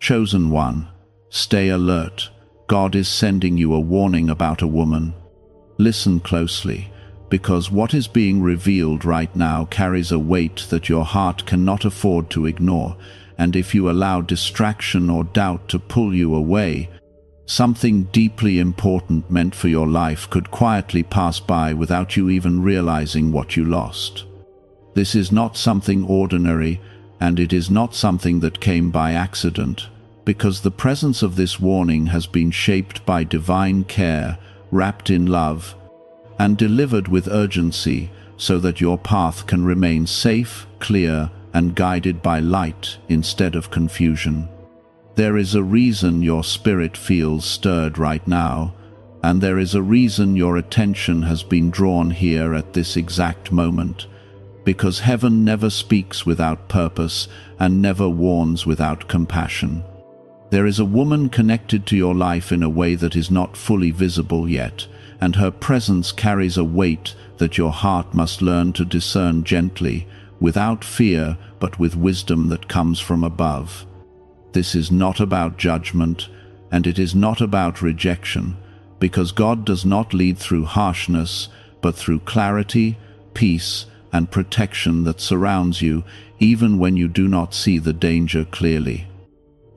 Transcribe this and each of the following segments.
Chosen one, stay alert. God is sending you a warning about a woman. Listen closely, because what is being revealed right now carries a weight that your heart cannot afford to ignore, and if you allow distraction or doubt to pull you away, something deeply important meant for your life could quietly pass by without you even realizing what you lost. This is not something ordinary, and it is not something that came by accident, because the presence of this warning has been shaped by divine care, wrapped in love, and delivered with urgency so that your path can remain safe, clear, and guided by light instead of confusion. There is a reason your spirit feels stirred right now, and there is a reason your attention has been drawn here at this exact moment, because heaven never speaks without purpose and never warns without compassion. There is a woman connected to your life in a way that is not fully visible yet, and her presence carries a weight that your heart must learn to discern gently, without fear, but with wisdom that comes from above. This is not about judgment, and it is not about rejection, because God does not lead through harshness, but through clarity, peace, and protection that surrounds you, even when you do not see the danger clearly.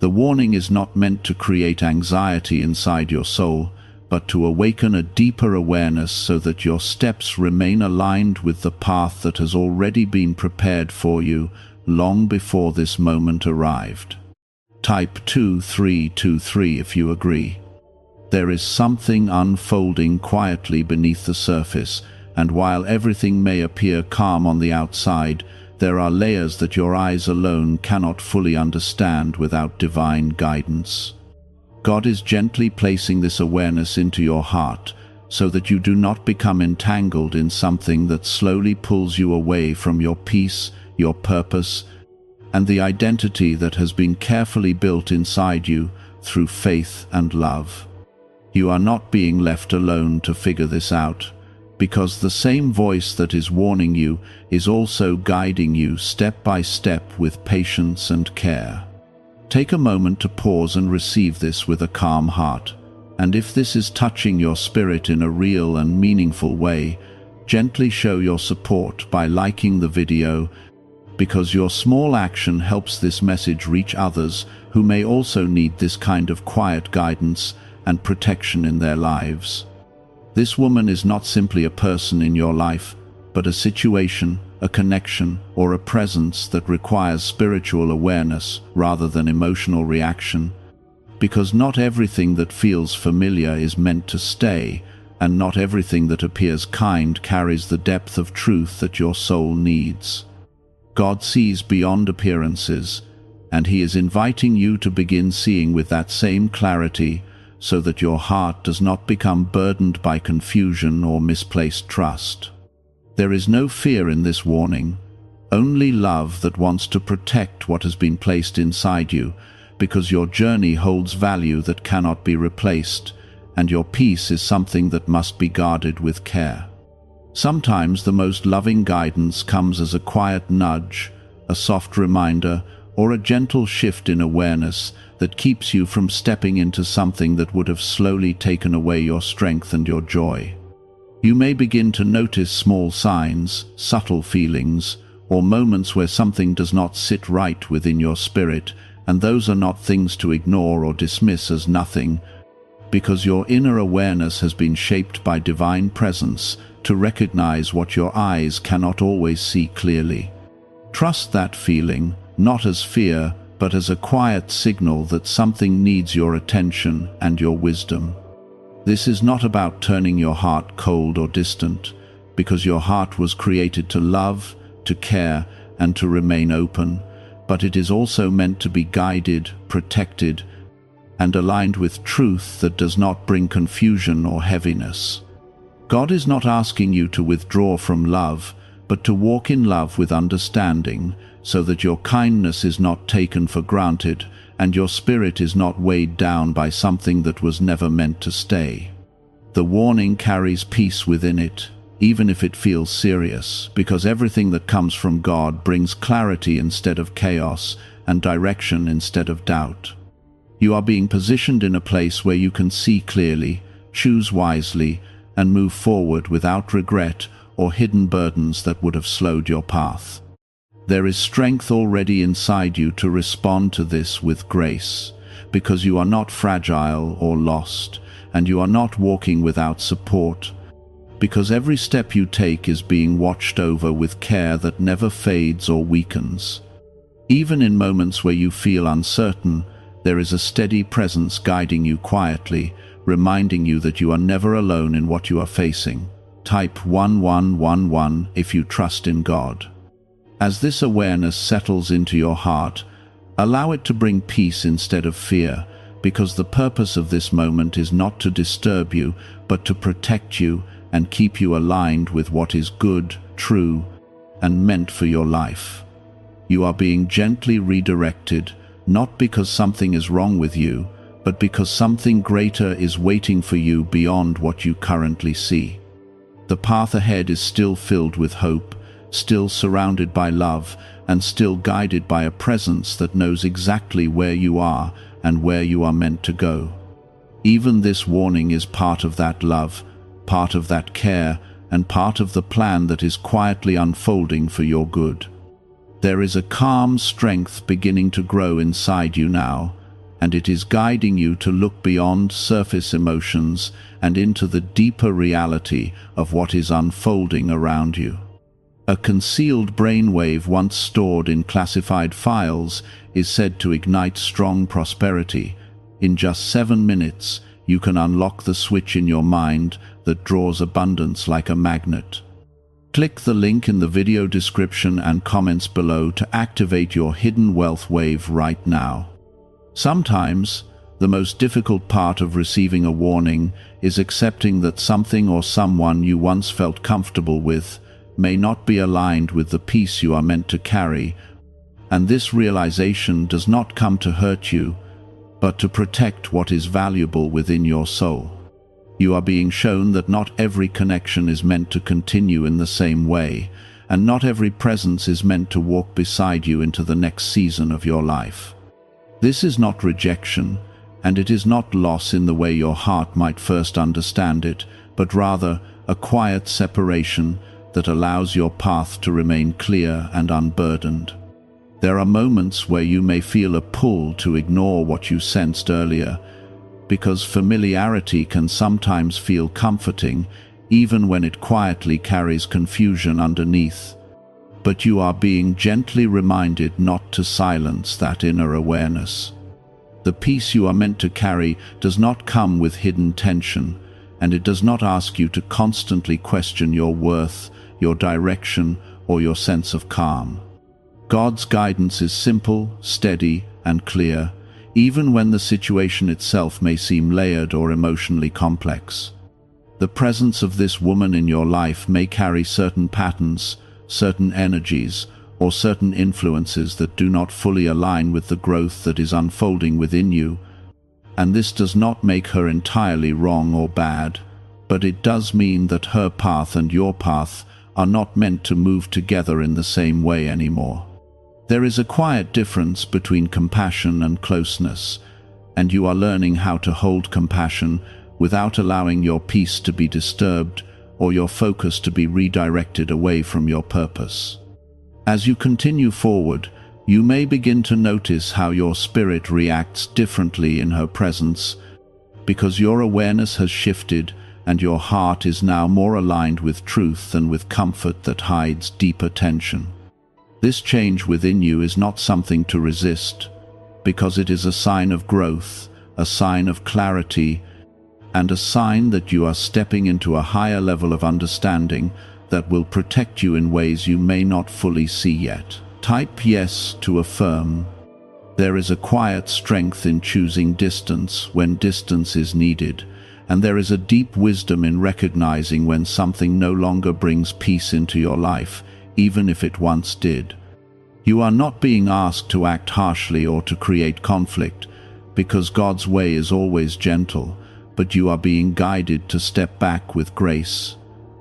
The warning is not meant to create anxiety inside your soul, but to awaken a deeper awareness so that your steps remain aligned with the path that has already been prepared for you long before this moment arrived. Type 2323 if you agree. There is something unfolding quietly beneath the surface, and while everything may appear calm on the outside, there are layers that your eyes alone cannot fully understand without divine guidance. God is gently placing this awareness into your heart so that you do not become entangled in something that slowly pulls you away from your peace, your purpose, and the identity that has been carefully built inside you through faith and love. You are not being left alone to figure this out, because the same voice that is warning you is also guiding you step by step with patience and care. Take a moment to pause and receive this with a calm heart, and if this is touching your spirit in a real and meaningful way, gently show your support by liking the video, because your small action helps this message reach others who may also need this kind of quiet guidance and protection in their lives. This woman is not simply a person in your life, but a situation, a connection, or a presence that requires spiritual awareness rather than emotional reaction, because not everything that feels familiar is meant to stay, and not everything that appears kind carries the depth of truth that your soul needs. God sees beyond appearances, and He is inviting you to begin seeing with that same clarity, so that your heart does not become burdened by confusion or misplaced trust. There is no fear in this warning, only love that wants to protect what has been placed inside you, because your journey holds value that cannot be replaced, and your peace is something that must be guarded with care. Sometimes the most loving guidance comes as a quiet nudge, a soft reminder, or a gentle shift in awareness that keeps you from stepping into something that would have slowly taken away your strength and your joy. You may begin to notice small signs, subtle feelings, or moments where something does not sit right within your spirit, and those are not things to ignore or dismiss as nothing, because your inner awareness has been shaped by divine presence to recognize what your eyes cannot always see clearly. Trust that feeling, not as fear, but as a quiet signal that something needs your attention and your wisdom. This is not about turning your heart cold or distant, because your heart was created to love, to care, and to remain open, but it is also meant to be guided, protected, and aligned with truth that does not bring confusion or heaviness. God is not asking you to withdraw from love, but to walk in love with understanding, so that your kindness is not taken for granted and your spirit is not weighed down by something that was never meant to stay. The warning carries peace within it, even if it feels serious, because everything that comes from God brings clarity instead of chaos and direction instead of doubt. You are being positioned in a place where you can see clearly, choose wisely, and move forward without regret or hidden burdens that would have slowed your path. There is strength already inside you to respond to this with grace, because you are not fragile or lost, and you are not walking without support, because every step you take is being watched over with care that never fades or weakens. Even in moments where you feel uncertain, there is a steady presence guiding you quietly, reminding you that you are never alone in what you are facing. Type 1111 if you trust in God. As this awareness settles into your heart, allow it to bring peace instead of fear, because the purpose of this moment is not to disturb you, but to protect you and keep you aligned with what is good, true, and meant for your life. You are being gently redirected, not because something is wrong with you, but because something greater is waiting for you beyond what you currently see. The path ahead is still filled with hope, still surrounded by love, and still guided by a presence that knows exactly where you are and where you are meant to go. Even this warning is part of that love, part of that care, and part of the plan that is quietly unfolding for your good. There is a calm strength beginning to grow inside you now, and it is guiding you to look beyond surface emotions and into the deeper reality of what is unfolding around you. A concealed brainwave once stored in classified files is said to ignite strong prosperity. In just 7 minutes, you can unlock the switch in your mind that draws abundance like a magnet. Click the link in the video description and comments below to activate your hidden wealth wave right now. Sometimes, the most difficult part of receiving a warning is accepting that something or someone you once felt comfortable with may not be aligned with the peace you are meant to carry, and this realization does not come to hurt you, but to protect what is valuable within your soul. You are being shown that not every connection is meant to continue in the same way, and not every presence is meant to walk beside you into the next season of your life. This is not rejection, and it is not loss in the way your heart might first understand it, but rather a quiet separation that allows your path to remain clear and unburdened. There are moments where you may feel a pull to ignore what you sensed earlier, because familiarity can sometimes feel comforting, even when it quietly carries confusion underneath. But you are being gently reminded not to silence that inner awareness. The peace you are meant to carry does not come with hidden tension, and it does not ask you to constantly question your worth, your direction, or your sense of calm. God's guidance is simple, steady, and clear, even when the situation itself may seem layered or emotionally complex. The presence of this woman in your life may carry certain patterns, certain energies, or certain influences that do not fully align with the growth that is unfolding within you, and this does not make her entirely wrong or bad, but it does mean that her path and your path are not meant to move together in the same way anymore. There is a quiet difference between compassion and closeness, and you are learning how to hold compassion without allowing your peace to be disturbed or your focus to be redirected away from your purpose. As you continue forward, you may begin to notice how your spirit reacts differently in her presence, because your awareness has shifted and your heart is now more aligned with truth than with comfort that hides deeper tension. This change within you is not something to resist, because it is a sign of growth, a sign of clarity, and a sign that you are stepping into a higher level of understanding that will protect you in ways you may not fully see yet. Type yes to affirm. There is a quiet strength in choosing distance when distance is needed, and there is a deep wisdom in recognizing when something no longer brings peace into your life, even if it once did. You are not being asked to act harshly or to create conflict, because God's way is always gentle, but you are being guided to step back with grace,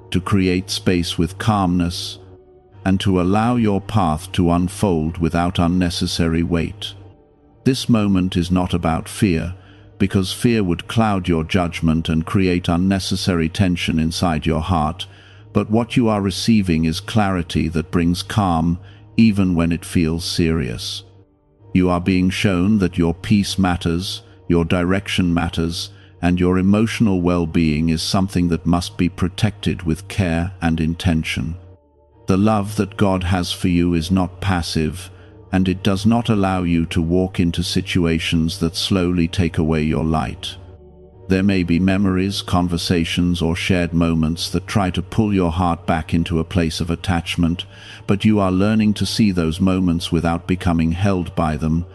to create space with calmness, and to allow your path to unfold without unnecessary weight. This moment is not about fear, because fear would cloud your judgment and create unnecessary tension inside your heart, but what you are receiving is clarity that brings calm even when it feels serious. You are being shown that your peace matters, your direction matters, and your emotional well-being is something that must be protected with care and intention. The love that God has for you is not passive, and it does not allow you to walk into situations that slowly take away your light. There may be memories, conversations, or shared moments that try to pull your heart back into a place of attachment, but you are learning to see those moments without becoming held by them,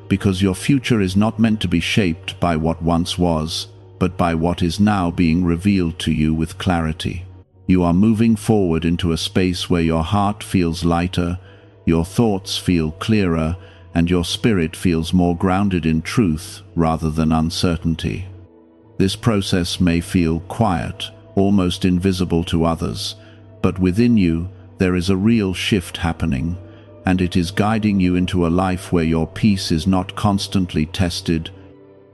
because your future is not meant to be shaped by what once was, but by what is now being revealed to you with clarity. You are moving forward into a space where your heart feels lighter, your thoughts feel clearer, and your spirit feels more grounded in truth rather than uncertainty. This process may feel quiet, almost invisible to others, but within you there is a real shift happening, and it is guiding you into a life where your peace is not constantly tested,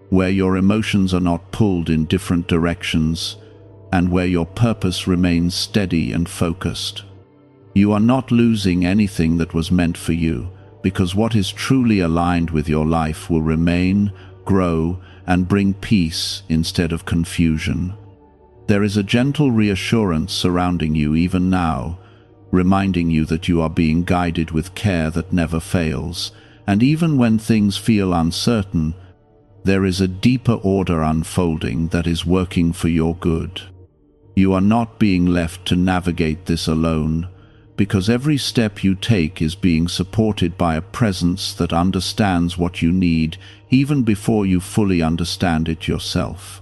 where your emotions are not pulled in different directions, and where your purpose remains steady and focused. You are not losing anything that was meant for you, because what is truly aligned with your life will remain, grow, and bring peace instead of confusion. There is a gentle reassurance surrounding you even now, reminding you that you are being guided with care that never fails, and even when things feel uncertain, there is a deeper order unfolding that is working for your good. You are not being left to navigate this alone, because every step you take is being supported by a presence that understands what you need even before you fully understand it yourself.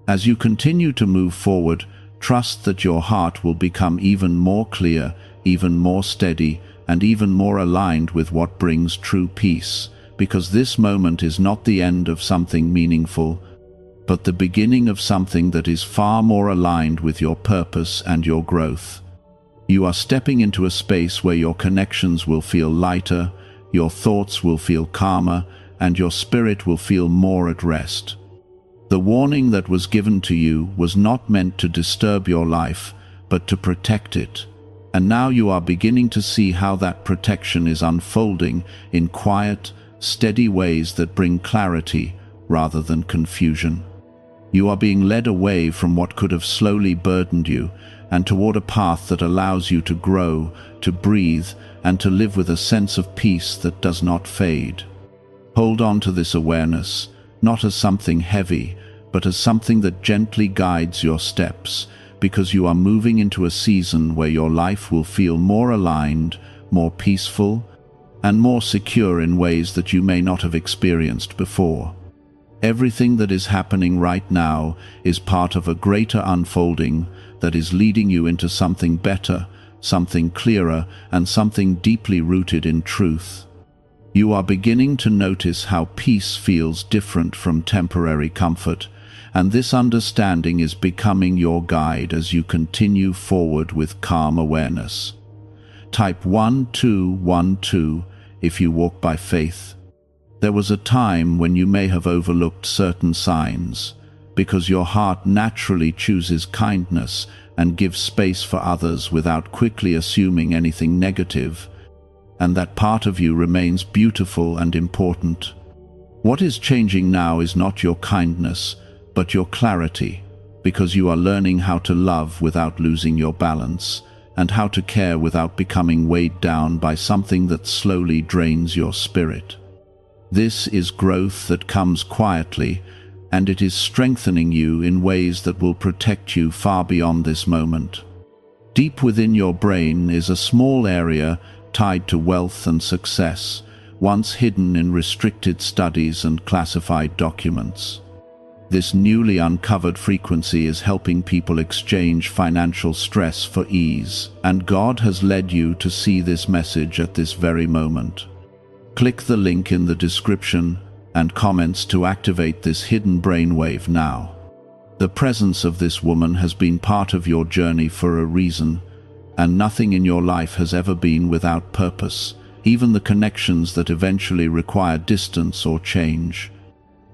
As you continue to move forward, trust that your heart will become even more clear, even more steady, and even more aligned with what brings true peace, because this moment is not the end of something meaningful, but the beginning of something that is far more aligned with your purpose and your growth. You are stepping into a space where your connections will feel lighter, your thoughts will feel calmer, and your spirit will feel more at rest. The warning that was given to you was not meant to disturb your life, but to protect it. And now you are beginning to see how that protection is unfolding in quiet, steady ways that bring clarity rather than confusion. You are being led away from what could have slowly burdened you, and toward a path that allows you to grow, to breathe, and to live with a sense of peace that does not fade. Hold on to this awareness, not as something heavy, but as something that gently guides your steps, because you are moving into a season where your life will feel more aligned, more peaceful, and more secure in ways that you may not have experienced before. Everything that is happening right now is part of a greater unfolding that is leading you into something better, something clearer, and something deeply rooted in truth. You are beginning to notice how peace feels different from temporary comfort, and this understanding is becoming your guide as you continue forward with calm awareness. Type 1212 if you walk by faith. There was a time when you may have overlooked certain signs, because your heart naturally chooses kindness and gives space for others without quickly assuming anything negative, and that part of you remains beautiful and important. What is changing now is not your kindness, but your clarity, because you are learning how to love without losing your balance, and how to care without becoming weighed down by something that slowly drains your spirit. This is growth that comes quietly, and it is strengthening you in ways that will protect you far beyond this moment. Deep within your brain is a small area tied to wealth and success, once hidden in restricted studies and classified documents. This newly uncovered frequency is helping people exchange financial stress for ease, and God has led you to see this message at this very moment. Click the link in the description and comments to activate this hidden brainwave now. The presence of this woman has been part of your journey for a reason, and nothing in your life has ever been without purpose. even the connections that eventually require distance or change.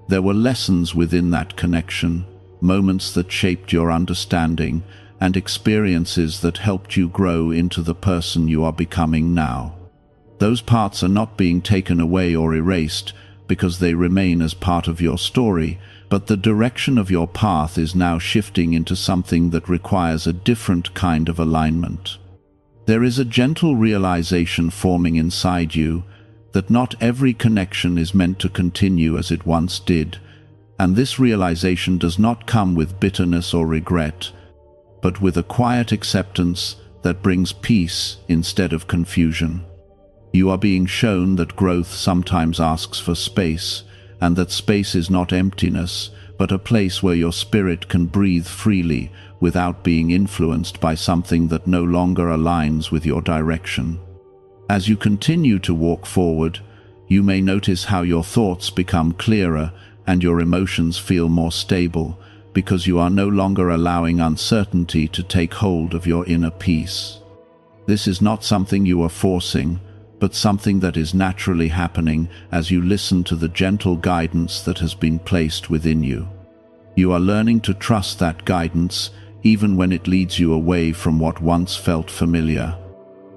There were lessons within that connection, moments that shaped your understanding, and experiences that helped you grow into the person you are becoming now. Those parts are not being taken away or erased because they remain as part of your story, but the direction of your path is now shifting into something that requires a different kind of alignment. There is a gentle realization forming inside you that not every connection is meant to continue as it once did, and this realization does not come with bitterness or regret, but with a quiet acceptance that brings peace instead of confusion. You are being shown that growth sometimes asks for space, and that space is not emptiness, but a place where your spirit can breathe freely without being influenced by something that no longer aligns with your direction. As you continue to walk forward, you may notice how your thoughts become clearer and your emotions feel more stable, because you are no longer allowing uncertainty to take hold of your inner peace. This is not something you are forcing, but something that is naturally happening as you listen to the gentle guidance that has been placed within you. You are learning to trust that guidance, even when it leads you away from what once felt familiar.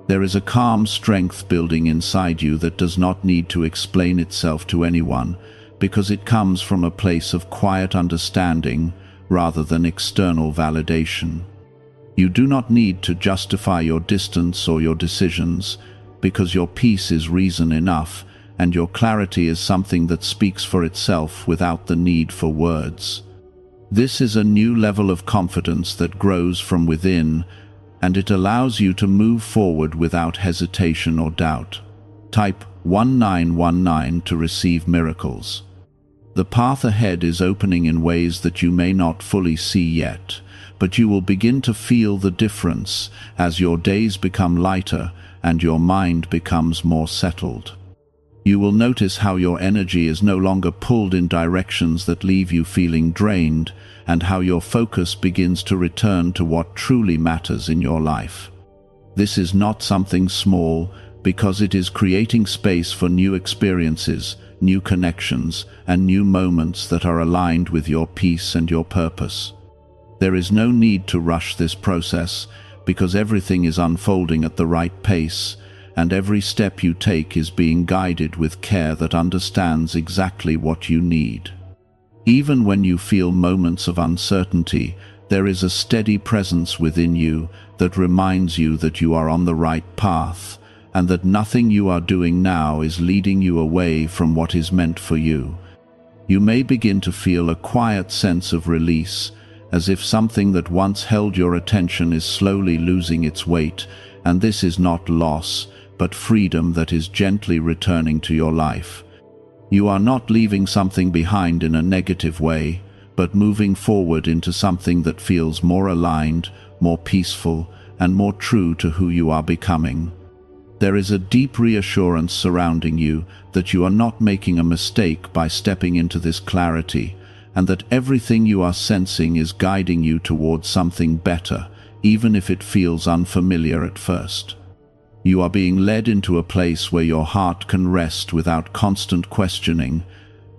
There is a calm strength building inside you that does not need to explain itself to anyone, because it comes from a place of quiet understanding rather than external validation. You do not need to justify your distance or your decisions, because your peace is reason enough, and your clarity is something that speaks for itself without the need for words. This is a new level of confidence that grows from within, and it allows you to move forward without hesitation or doubt. Type 1919 to receive miracles. The path ahead is opening in ways that you may not fully see yet, but you will begin to feel the difference as your days become lighter and your mind becomes more settled. You will notice how your energy is no longer pulled in directions that leave you feeling drained, and how your focus begins to return to what truly matters in your life. This is not something small, because it is creating space for new experiences, new connections, and new moments that are aligned with your peace and your purpose. There is no need to rush this process, because everything is unfolding at the right pace, and every step you take is being guided with care that understands exactly what you need. Even when you feel moments of uncertainty, there is a steady presence within you that reminds you that you are on the right path, and that nothing you are doing now is leading you away from what is meant for you. You may begin to feel a quiet sense of release, as if something that once held your attention is slowly losing its weight, and this is not loss, but freedom that is gently returning to your life. You are not leaving something behind in a negative way, but moving forward into something that feels more aligned, more peaceful, and more true to who you are becoming. There is a deep reassurance surrounding you that you are not making a mistake by stepping into this clarity, and that everything you are sensing is guiding you towards something better, even if it feels unfamiliar at first. You are being led into a place where your heart can rest without constant questioning,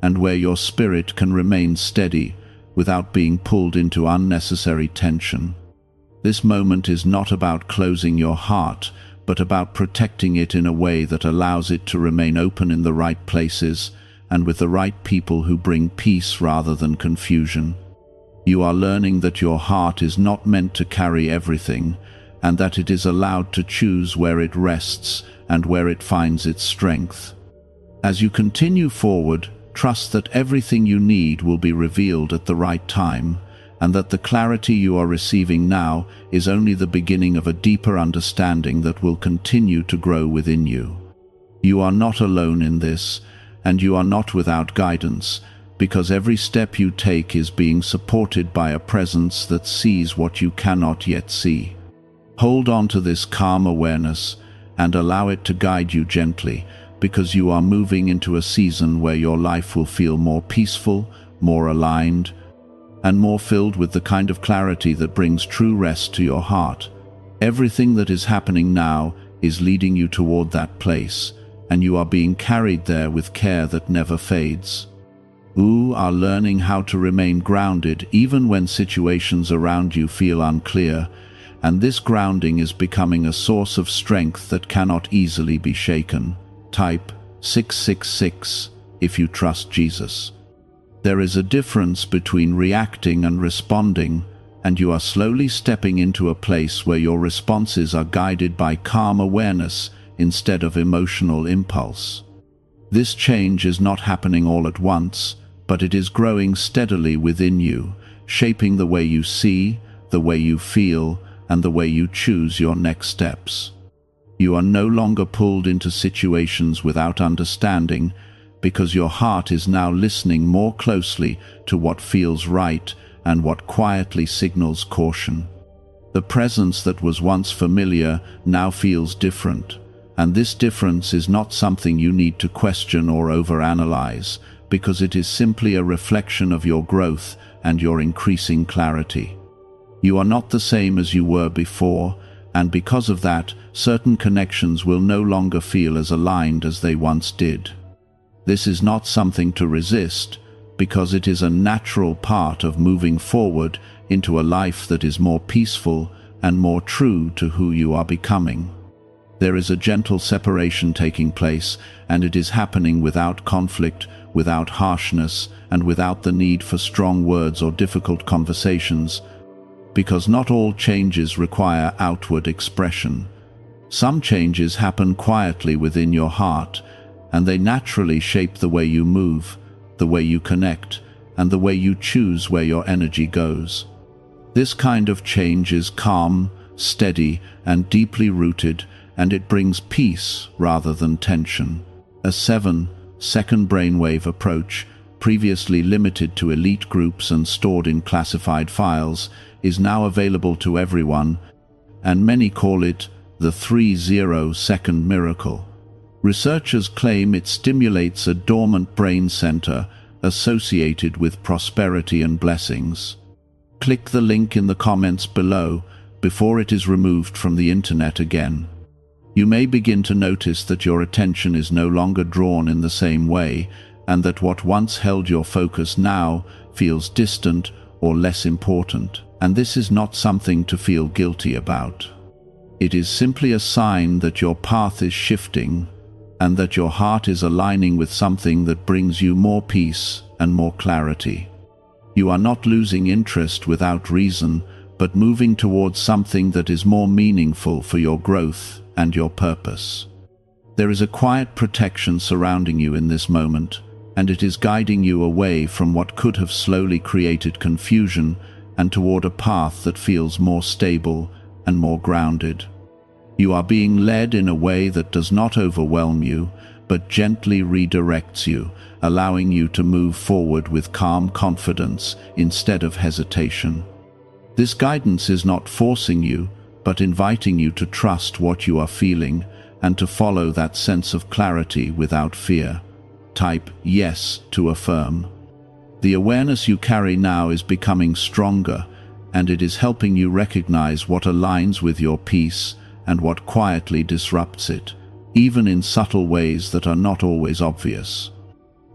and where your spirit can remain steady without being pulled into unnecessary tension. This moment is not about closing your heart, but about protecting it in a way that allows it to remain open in the right places and with the right people who bring peace rather than confusion. You are learning that your heart is not meant to carry everything, and that it is allowed to choose where it rests and where it finds its strength. As you continue forward, trust that everything you need will be revealed at the right time, and that the clarity you are receiving now is only the beginning of a deeper understanding that will continue to grow within you. You are not alone in this, and you are not without guidance, because every step you take is being supported by a presence that sees what you cannot yet see. Hold on to this calm awareness and allow it to guide you gently, because you are moving into a season where your life will feel more peaceful, more aligned, and more filled with the kind of clarity that brings true rest to your heart. Everything that is happening now is leading you toward that place, and you are being carried there with care that never fades. You are learning how to remain grounded even when situations around you feel unclear, and this grounding is becoming a source of strength that cannot easily be shaken. Type 666 if you trust Jesus. There is a difference between reacting and responding, and you are slowly stepping into a place where your responses are guided by calm awareness instead of emotional impulse. This change is not happening all at once, but it is growing steadily within you, shaping the way you see, the way you feel, and the way you choose your next steps. You are no longer pulled into situations without understanding, because your heart is now listening more closely to what feels right and what quietly signals caution. The presence that was once familiar now feels different, and this difference is not something you need to question or overanalyze, because it is simply a reflection of your growth and your increasing clarity. You are not the same as you were before, and because of that, certain connections will no longer feel as aligned as they once did. This is not something to resist, because it is a natural part of moving forward into a life that is more peaceful and more true to who you are becoming. There is a gentle separation taking place, and it is happening without conflict, without harshness, and without the need for strong words or difficult conversations, because not all changes require outward expression. Some changes happen quietly within your heart, and they naturally shape the way you move, the way you connect, and the way you choose where your energy goes. This kind of change is calm, steady, and deeply rooted, and it brings peace rather than tension. A 7-second brainwave approach, previously limited to elite groups and stored in classified files, is now available to everyone, and many call it the 30-second miracle. Researchers claim it stimulates a dormant brain center associated with prosperity and blessings. Click the link in the comments below before it is removed from the internet again. You may begin to notice that your attention is no longer drawn in the same way, and that what once held your focus now feels distant or less important. And this is not something to feel guilty about. It is simply a sign that your path is shifting, and that your heart is aligning with something that brings you more peace and more clarity. You are not losing interest without reason, but moving towards something that is more meaningful for your growth and your purpose. There is a quiet protection surrounding you in this moment, and it is guiding you away from what could have slowly created confusion and toward a path that feels more stable and more grounded. You are being led in a way that does not overwhelm you, but gently redirects you, allowing you to move forward with calm confidence instead of hesitation. This guidance is not forcing you, but inviting you to trust what you are feeling and to follow that sense of clarity without fear. Type yes to affirm. The awareness you carry now is becoming stronger, and it is helping you recognize what aligns with your peace and what quietly disrupts it, even in subtle ways that are not always obvious.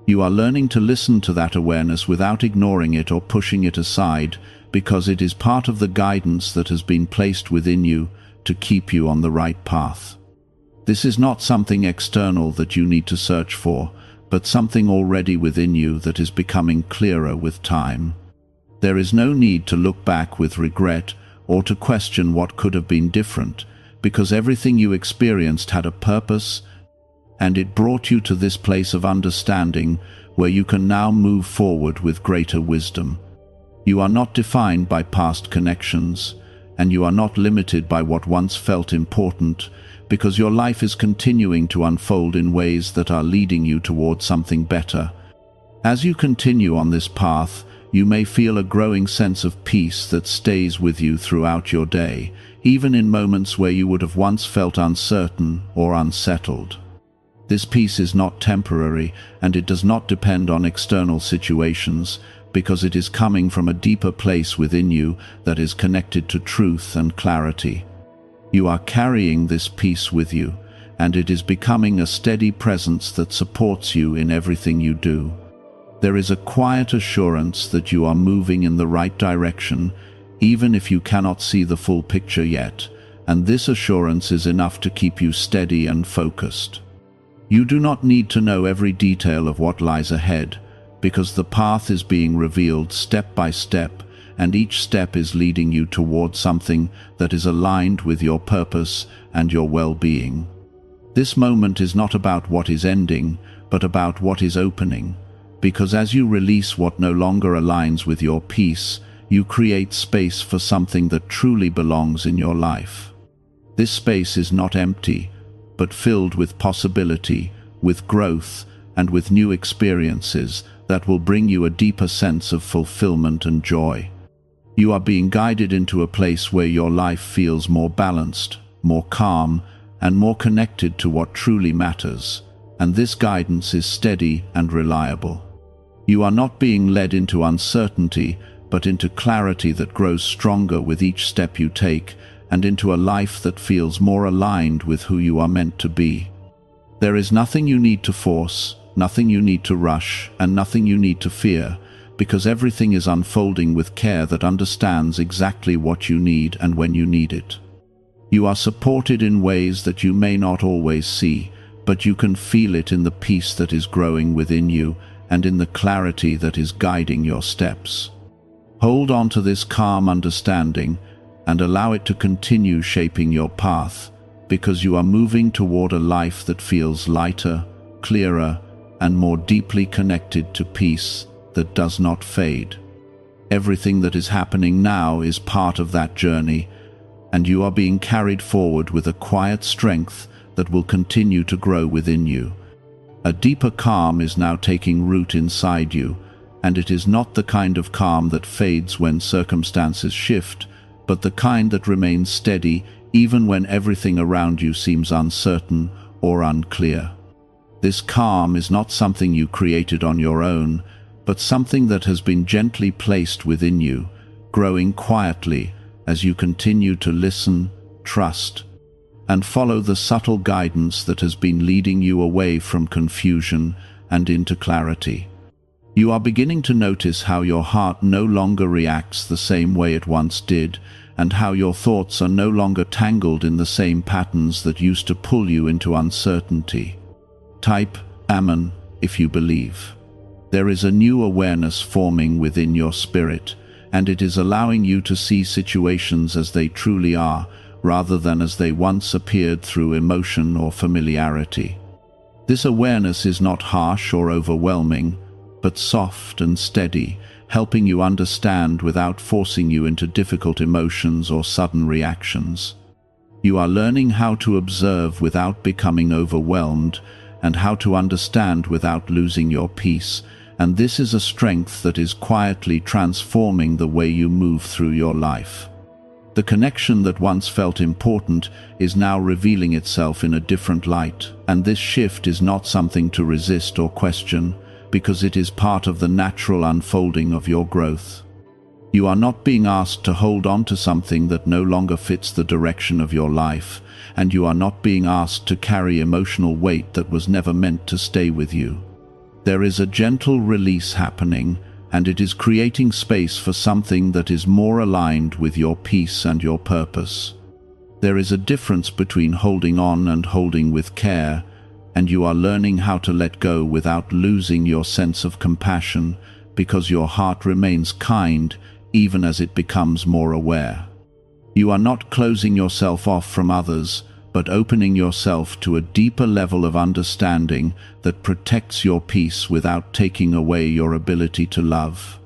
You are learning to listen to that awareness without ignoring it or pushing it aside, because it is part of the guidance that has been placed within you to keep you on the right path. This is not something external that you need to search for, but something already within you that is becoming clearer with time. There is no need to look back with regret or to question what could have been different, because everything you experienced had a purpose, and it brought you to this place of understanding where you can now move forward with greater wisdom. You are not defined by past connections, and you are not limited by what once felt important, because your life is continuing to unfold in ways that are leading you toward something better. As you continue on this path, you may feel a growing sense of peace that stays with you throughout your day, even in moments where you would have once felt uncertain or unsettled. This peace is not temporary, and it does not depend on external situations, because it is coming from a deeper place within you that is connected to truth and clarity. You are carrying this peace with you, and it is becoming a steady presence that supports you in everything you do. There is a quiet assurance that you are moving in the right direction, even if you cannot see the full picture yet, and this assurance is enough to keep you steady and focused. You do not need to know every detail of what lies ahead, because the path is being revealed step by step, and each step is leading you towards something that is aligned with your purpose and your well-being. This moment is not about what is ending, but about what is opening, because as you release what no longer aligns with your peace, you create space for something that truly belongs in your life. This space is not empty, but filled with possibility, with growth, and with new experiences that will bring you a deeper sense of fulfillment and joy. You are being guided into a place where your life feels more balanced, more calm, and more connected to what truly matters, and this guidance is steady and reliable. You are not being led into uncertainty, but into clarity that grows stronger with each step you take, and into a life that feels more aligned with who you are meant to be. There is nothing you need to force, nothing you need to rush, and nothing you need to fear, because everything is unfolding with care that understands exactly what you need and when you need it. You are supported in ways that you may not always see, but you can feel it in the peace that is growing within you and in the clarity that is guiding your steps. Hold on to this calm understanding and allow it to continue shaping your path, because you are moving toward a life that feels lighter, clearer, and more deeply connected to peace that does not fade. Everything that is happening now is part of that journey, and you are being carried forward with a quiet strength that will continue to grow within you. A deeper calm is now taking root inside you, and it is not the kind of calm that fades when circumstances shift, but the kind that remains steady even when everything around you seems uncertain or unclear. This calm is not something you created on your own, but something that has been gently placed within you, growing quietly as you continue to listen, trust, and follow the subtle guidance that has been leading you away from confusion and into clarity. You are beginning to notice how your heart no longer reacts the same way it once did, and how your thoughts are no longer tangled in the same patterns that used to pull you into uncertainty. Type Amen if you believe. There is a new awareness forming within your spirit, and it is allowing you to see situations as they truly are, rather than as they once appeared through emotion or familiarity. This awareness is not harsh or overwhelming, but soft and steady, helping you understand without forcing you into difficult emotions or sudden reactions. You are learning how to observe without becoming overwhelmed, and how to understand without losing your peace, and this is a strength that is quietly transforming the way you move through your life. The connection that once felt important is now revealing itself in a different light, and this shift is not something to resist or question, because it is part of the natural unfolding of your growth. You are not being asked to hold on to something that no longer fits the direction of your life, and you are not being asked to carry emotional weight that was never meant to stay with you. There is a gentle release happening, and it is creating space for something that is more aligned with your peace and your purpose. There is a difference between holding on and holding with care, and you are learning how to let go without losing your sense of compassion, because your heart remains kind even as it becomes more aware. You are not closing yourself off from others, but opening yourself to a deeper level of understanding that protects your peace without taking away your ability to love.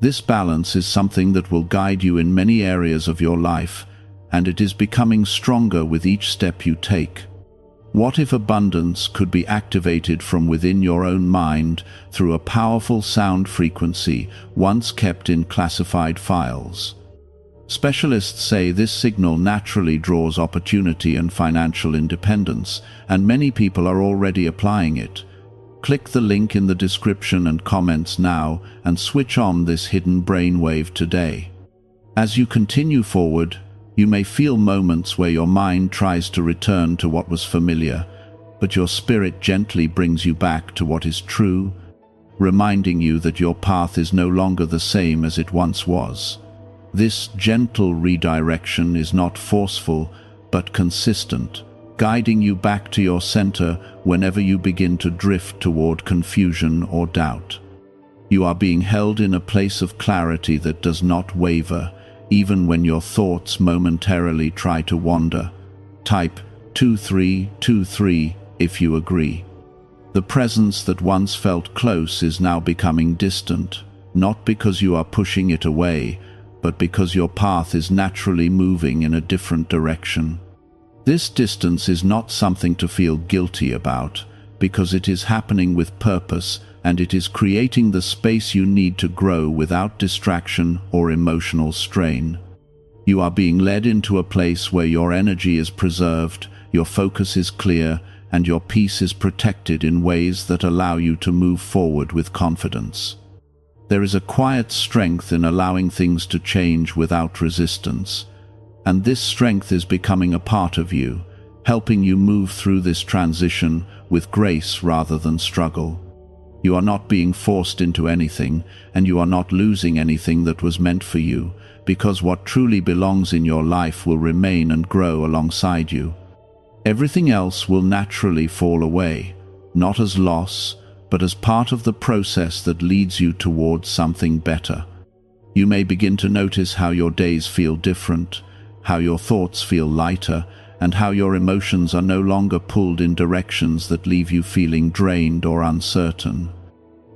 This balance is something that will guide you in many areas of your life, and it is becoming stronger with each step you take. What if abundance could be activated from within your own mind through a powerful sound frequency once kept in classified files? Specialists say this signal naturally draws opportunity and financial independence, and many people are already applying it. Click the link in the description and comments now and switch on this hidden brainwave today. As you continue forward, You may feel moments where your mind tries to return to what was familiar, but your spirit gently brings you back to what is true, reminding you that your path is no longer the same as it once was. This gentle redirection is not forceful, but consistent, guiding you back to your center whenever you begin to drift toward confusion or doubt. You are being held in a place of clarity that does not waver, even when your thoughts momentarily try to wander. Type 2323 if you agree. The presence that once felt close is now becoming distant, not because you are pushing it away, but because your path is naturally moving in a different direction. This distance is not something to feel guilty about, because it is happening with purpose, and it is creating the space you need to grow without distraction or emotional strain. You are being led into a place where your energy is preserved, your focus is clear, and your peace is protected in ways that allow you to move forward with confidence. There is a quiet strength in allowing things to change without resistance, and this strength is becoming a part of you, helping you move through this transition with grace rather than struggle. You are not being forced into anything, and you are not losing anything that was meant for you, because what truly belongs in your life will remain and grow alongside you. Everything else will naturally fall away, not as loss, but as part of the process that leads you towards something better. You may begin to notice how your days feel different, how your thoughts feel lighter, and how your emotions are no longer pulled in directions that leave you feeling drained or uncertain.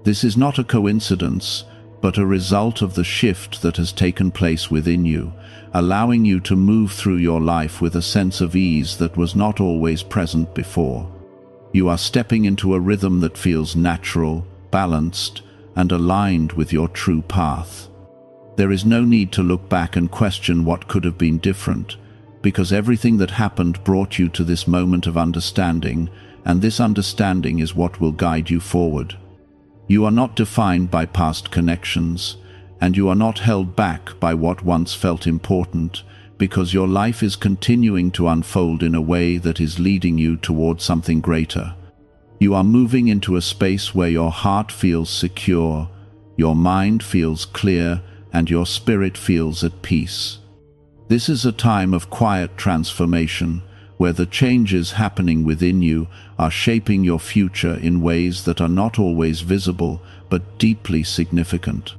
This is not a coincidence, but a result of the shift that has taken place within you, allowing you to move through your life with a sense of ease that was not always present before. You are stepping into a rhythm that feels natural, balanced, and aligned with your true path. There is no need to look back and question what could have been different, because everything that happened brought you to this moment of understanding, and this understanding is what will guide you forward. You are not defined by past connections, and you are not held back by what once felt important, because your life is continuing to unfold in a way that is leading you toward something greater. You are moving into a space where your heart feels secure, your mind feels clear, and your spirit feels at peace. This is a time of quiet transformation, where the changes happening within you are shaping your future in ways that are not always visible, but deeply significant.